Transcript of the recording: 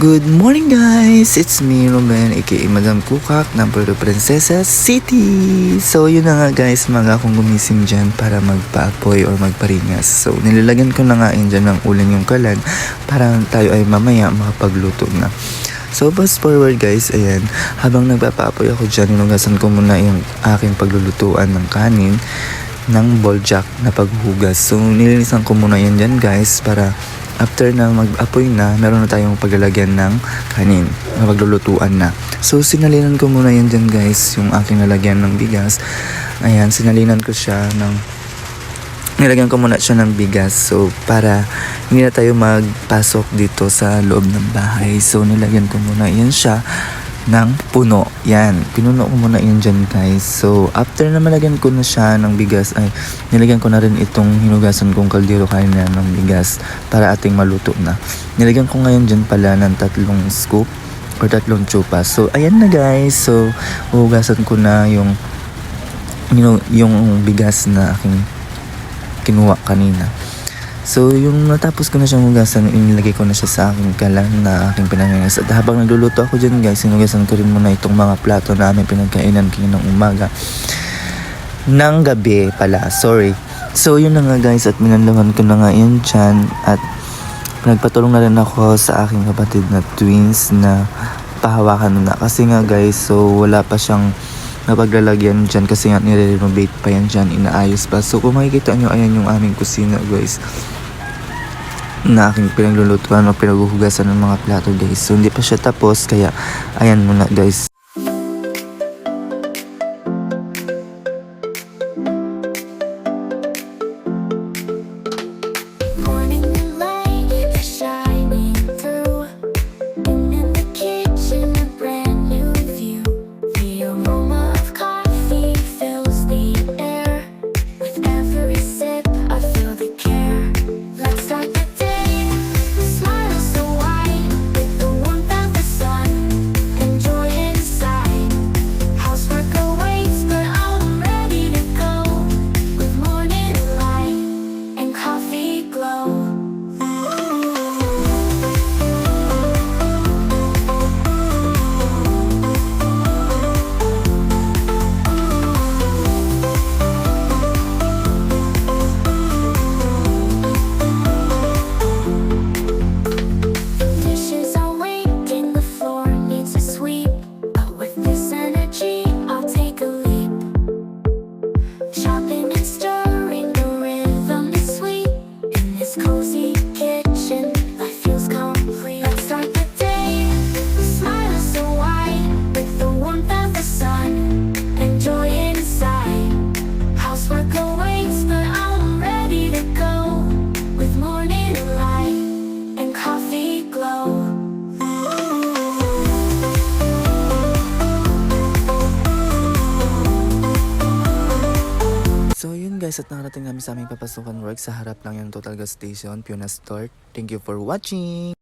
Good morning guys! It's me, Ruben, aka Madam Kukak ng Puerto Princesa City! So yun na nga guys, mga akong gumising dyan para magpaapoy or magparingas. So nilalagyan ko na nga yun dyan ng ulan yung kalan para tayo ay mamaya makapagluto na. So fast forward guys, ayan, habang nagpapaapoy ako dyan, inugasan ko muna yung aking paglulutuan ng kanin ng boljak na paghugas. So nilinisan ko muna yan dyan guys para after na mag-apoy na, meron na tayong paglalagyan ng kanin na paglulutuan na. So sinalinan ko muna yan dyan guys, yung aking lalagyan ng bigas. Ayan, sinalinan ko siya nilagyan ko muna siya ng bigas. So para hindi na tayo magpasok dito sa loob ng bahay. So nilagyan ko muna yan siya ng puno. Yan, pinuno ko muna yun dyan guys. So after na malagyan ko na siya ng bigas, ay nilagyan ko na rin itong hinugasan kong kaldero kanina ng bigas para ating maluto na. Nilagyan ko ngayon dyan pala ng 3 scoop or 3 chupas. So ayan na guys. So hugasan ko na yung bigas na aking kinuha kanina. So, yung natapos ko na siyang hugasan, inilagay ko na siya sa aking kalan na aking pinangagas. At habang nagluluto ako dyan guys, sinugasan ko rin muna itong mga plato na aming pinagkainan kaninang umaga. Nang gabi pala, sorry. So, yun na nga guys, at minanlawan ko na nga yun dyan. At nagpatulong na rin ako sa aking kapatid na twins na pahawakan na. Kasi nga guys, so wala pa siyang napaglalagyan dyan kasi nga nire-renovate pa yan dyan, inaayos pa. So kung makikita nyo, ayan yung aming kusina guys na aking pinaglulutuan o pinaghuhugasan ng mga plato guys. So hindi pa siya tapos, kaya ayan muna guys. Guys, at nakarating namin sa aming papasukan work. Sa harap lang yung Total Gas Station, Puna Store. Thank you for watching!